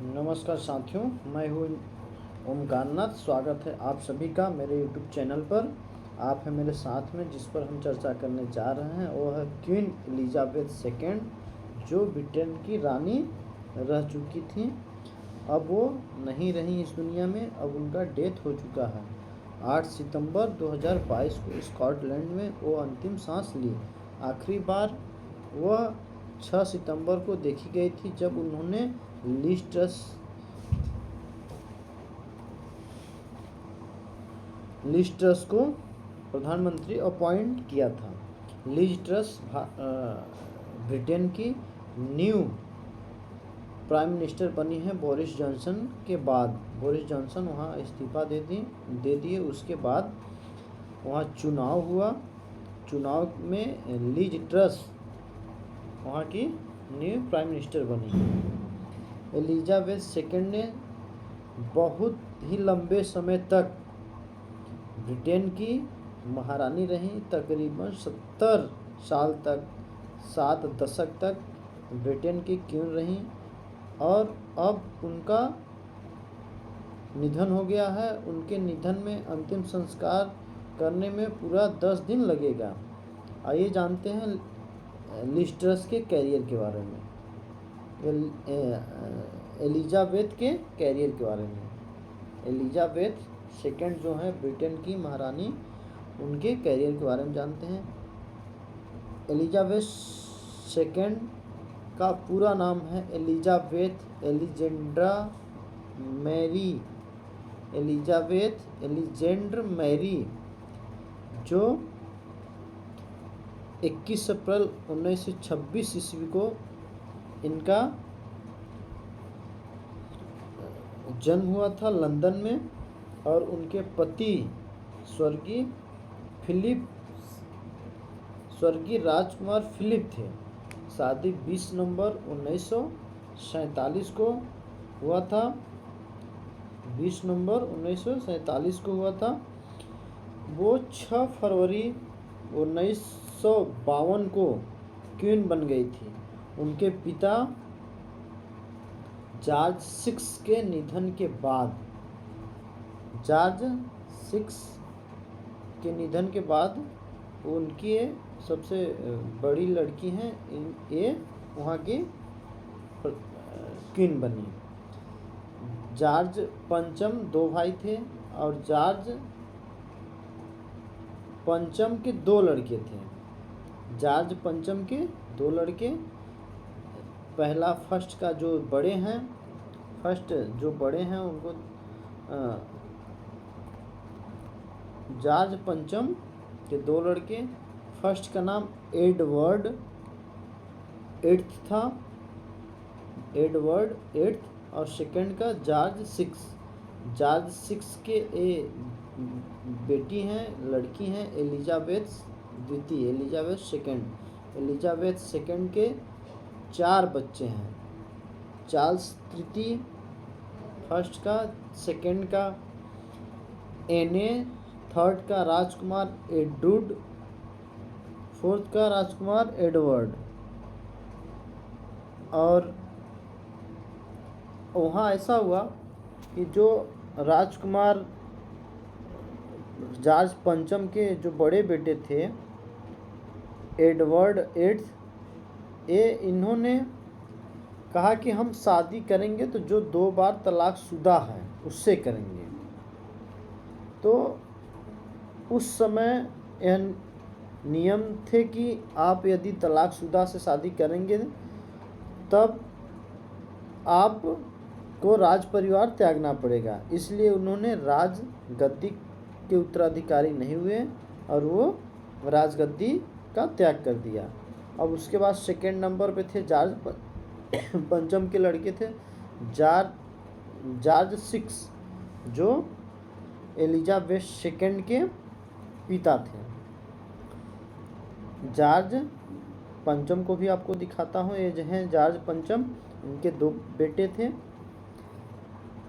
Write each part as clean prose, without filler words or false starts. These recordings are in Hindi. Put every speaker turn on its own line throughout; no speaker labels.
नमस्कार साथियों, मैं हूँ ओमकारनाथ। स्वागत है आप सभी का मेरे यूट्यूब चैनल पर। आप हैं मेरे साथ में। जिस पर हम चर्चा करने जा रहे हैं वो है क्वीन एलिजाबेथ सेकेंड, जो ब्रिटेन की रानी रह चुकी थी। अब वो नहीं रही इस दुनिया में, अब उनका डेथ हो चुका है। 8 सितंबर 2022 को स्कॉटलैंड में वो अंतिम सांस ली। आखिरी बार वह 6 सितंबर को देखी गई थी, जब उन्होंने लिज ट्रस को प्रधानमंत्री अपॉइंट किया था। लिज ट्रस ब्रिटेन की न्यू प्राइम मिनिस्टर बनी है बोरिस जॉनसन के बाद। बोरिस जॉनसन वहाँ इस्तीफा दे दिए। उसके बाद वहाँ चुनाव हुआ। चुनाव में लिज ट्रस वहाँ की न्यू प्राइम मिनिस्टर बनी। एलिजाबेथ सेकेंड ने बहुत ही लंबे समय तक ब्रिटेन की महारानी रही। तकरीबन 70 साल तक, 7 दशक तक ब्रिटेन की क्वीन रही। और अब उनका निधन हो गया है। उनके निधन में अंतिम संस्कार करने में पूरा 10 दिन लगेगा। आइए जानते हैं लिज ट्रस के कैरियर के बारे में, एलिजाबेथ के कैरियर के बारे में। एलिजाबेथ सेकेंड जो है ब्रिटेन की महारानी, उनके कैरियर के बारे में जानते हैं। एलिजाबेथ सेकेंड का पूरा नाम है एलिजाबेथ एलिजेंड्रा मैरी। एलिजाबेथ एलिजेंड्र मैरी, जो 21 अप्रैल 1926 ईस्वी को इनका जन्म हुआ था लंदन में। और उनके पति स्वर्गीय राजकुमार फिलिप थे। शादी 20 नवंबर 1947 को हुआ था। 20 नवंबर 1947 को हुआ था। वो 6 फरवरी 1952 को क्वीन बन गई थी। उनके पिता जॉर्ज 6 के निधन के बाद, उनकी सबसे बड़ी लड़की हैं ये वहाँ की क्वीन बनी। जॉर्ज पंचम 2 भाई थे और जॉर्ज पंचम के 2 लड़के थे। जॉर्ज पंचम के 2 लड़के, फर्स्ट जो बड़े हैं उनको जॉर्ज पंचम के 2 लड़के। फर्स्ट का नाम एडवर्ड 8 था, एडवर्ड 8, और सेकंड का जॉर्ज 6। जॉर्ज 6 के बेटी हैं, लड़की हैं एलिजाबेथ द्वितीय, एलिजाबेथ सेकंड। एलिजाबेथ सेकंड के 4 बच्चे हैं। चार्ल्स तृतीय फर्स्ट का, सेकंड का एने, थर्ड का राजकुमार एडवर्ड, फोर्थ का राजकुमार एडवर्ड। और वहाँ ऐसा हुआ कि जो राजकुमार जॉर्ज पंचम के जो बड़े बेटे थे एडवर्ड 8, इन्होंने कहा कि हम शादी करेंगे तो जो 2 बार तलाकशुदा है उससे करेंगे। तो उस समय यह नियम थे कि आप यदि तलाकशुदा से शादी करेंगे तब आप को राज परिवार त्यागना पड़ेगा। इसलिए उन्होंने राज गद्दी के उत्तराधिकारी नहीं हुए और वो राजगद्दी का त्याग कर दिया। अब उसके बाद सेकेंड नंबर पे थे जॉर्ज पंचम के लड़के थे जॉर्ज 6, जो एलिजाबेथ सेकेंड के पिता थे। जॉर्ज पंचम को भी आपको दिखाता हूँ। ये जो हैं जॉर्ज पंचम, इनके 2 बेटे थे,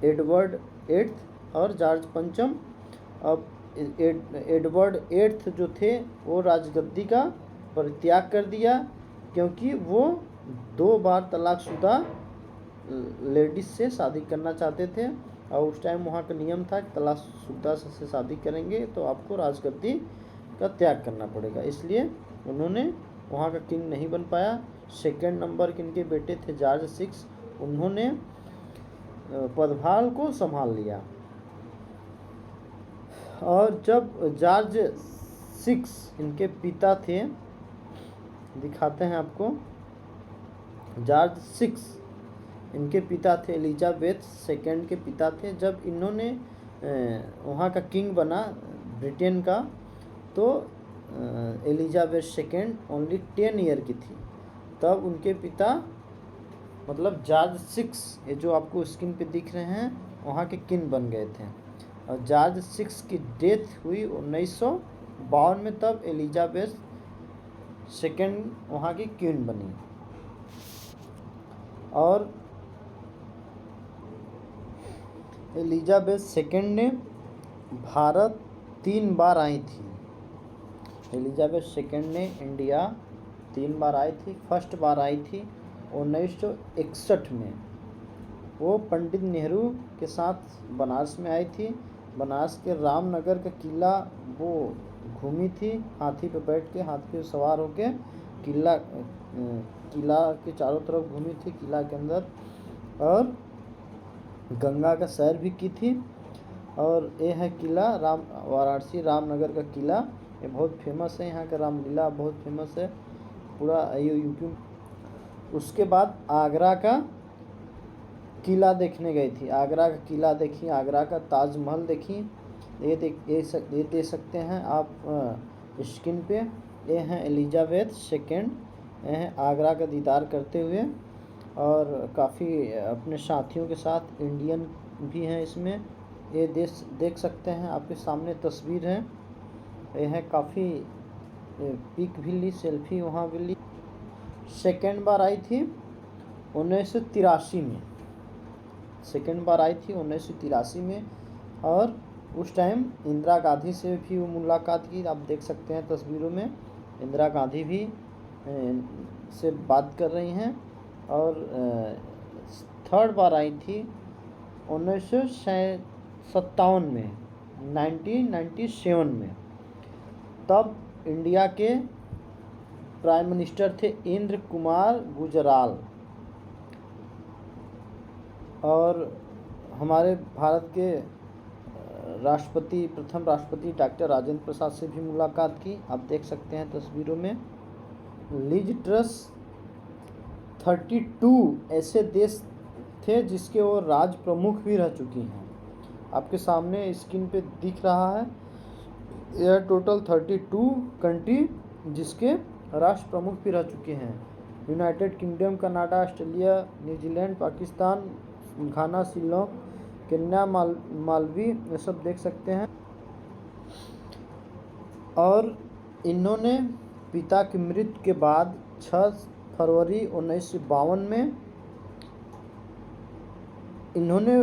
एडवर्ड 8 और जॉर्ज पंचम। अब एडवर्ड 8 जो थे वो राजगद्दी का परित्याग कर दिया, क्योंकि वो 2 बार तलाकशुदा लेडीज से शादी करना चाहते थे, और उस टाइम वहाँ का नियम था कि तलाशुदा से शादी करेंगे तो आपको राजगद्दी का त्याग करना पड़ेगा, इसलिए उन्होंने वहाँ का किंग नहीं बन पाया। सेकेंड नंबर के इनके बेटे थे जॉर्ज सिक्स, उन्होंने पदभार को संभाल लिया। और जब जॉर्ज सिक्स इनके पिता थे, दिखाते हैं आपको, जॉर्ज सिक्स इनके पिता थे, एलिजाबेथ सेकेंड के पिता थे। जब इन्होंने वहाँ का किंग बना ब्रिटेन का, तो एलिजाबेथ सेकेंड ओनली 10 ईयर की थी, तब उनके पिता मतलब जॉर्ज सिक्स, ये जो आपको स्क्रीन पे दिख रहे हैं, वहाँ के किंग बन गए थे। और जॉर्ज सिक्स की डेथ हुई 1952 में, तब एलिजाबेथ सेकेंड वहाँ की क्वीन बनी। और एलिजाबेथ सेकेंड ने भारत 3 बार आई थी। एलिजाबेथ सेकेंड ने इंडिया 3 बार आई थी। फर्स्ट बार आई थी 1961 में, वो पंडित नेहरू के साथ बनारस में आई थी। बनारस के रामनगर का किला वो घूमी थी, हाथी पे बैठ के, हाथी पे सवार होके किला के चारों तरफ घूमी थी, किला के अंदर, और गंगा का सैर भी की थी। और ये है किला वाराणसी रामनगर का किला, ये बहुत फेमस है, यहाँ का रामलीला बहुत फेमस है पूरा यूपी। उसके बाद आगरा का किला देखने गई थी, आगरा का किला देखी, आगरा का ताजमहल देखी। ये देख सकते हैं आप स्क्रीन पे, ये हैं एलिजाबेथ सेकेंड, ये हैं आगरा का दीदार करते हुए, और काफ़ी अपने साथियों के साथ इंडियन भी हैं इसमें। ये देख सकते हैं, आपके सामने तस्वीर है, ये है काफ़ी पिक भी ली, सेल्फी वहाँ भी ली। सेकेंड बार आई थी 1983 में, सेकेंड बार आई थी 1983 में, और उस टाइम इंदिरा गांधी से भी वो मुलाकात की, आप देख सकते हैं तस्वीरों में, इंदिरा गांधी भी से बात कर रही हैं। और थर्ड बार आई थी 1957 में, 1997 में, तब इंडिया के प्राइम मिनिस्टर थे इंद्र कुमार गुजराल, और हमारे भारत के प्रथम राष्ट्रपति डॉक्टर राजेंद्र प्रसाद से भी मुलाकात की, आप देख सकते हैं तस्वीरों में। लिज ट्रस 32 ऐसे देश थे जिसके वो राज प्रमुख भी रह चुकी हैं, आपके सामने स्क्रीन पे दिख रहा है। यह टोटल 32 कंट्री जिसके राष्ट्र प्रमुख भी रह चुके हैं। United Kingdom, Canada, Australia, New Zealand, Pakistan, Ghana, Shillong, Kenya, Malawi, ये सब देख सकते हैं। और इन्होंने पिता की मृत्यु के बाद 6 फरवरी 1952 में इन्होंने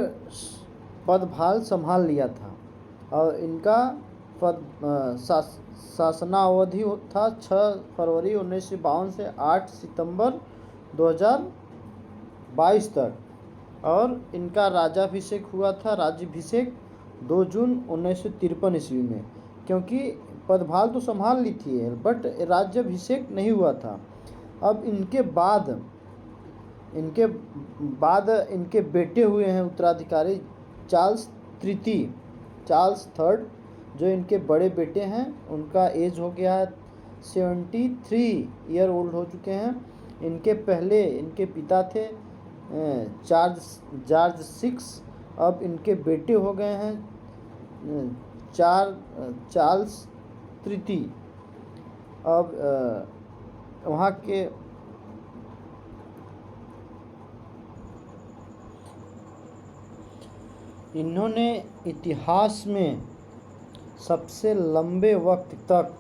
पदभार संभाल लिया था, और इनका शासनावधि था 6 फरवरी 1952 से 8 सितंबर 2022 तक। और इनका राज्याभिषेक हुआ था, राज्याभिषेक 2 जून 1953 ईस्वी में, क्योंकि पदभार तो संभाल ली थी बट राज्याभिषेक नहीं हुआ था। अब इनके बाद इनके बेटे हुए हैं उत्तराधिकारी, चार्ल्स थर्ड, जो इनके बड़े बेटे हैं, उनका एज हो गया है 73 ईयर ओल्ड हो चुके हैं। इनके पिता थे जॉर्ज सिक्स, अब इनके बेटे हो गए हैं चार्ल्स तृतीय। अब वहाँ के इन्होंने इतिहास में सबसे लंबे वक्त तक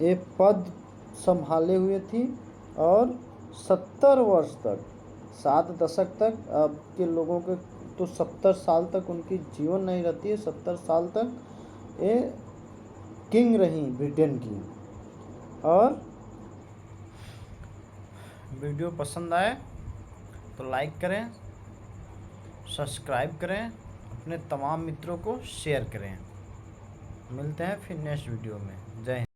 ये पद संभाले हुए थी, और 70 वर्ष तक, 7 दशक तक, अब के लोगों के तो 70 साल तक उनकी जीवन नहीं रहती है, 70 साल तक ये किंग रही ब्रिटेन की। और वीडियो पसंद आए तो लाइक करें, सब्सक्राइब करें, अपने तमाम मित्रों को शेयर करें। मिलते हैं फिर नेक्स्ट वीडियो में। जय हिंद।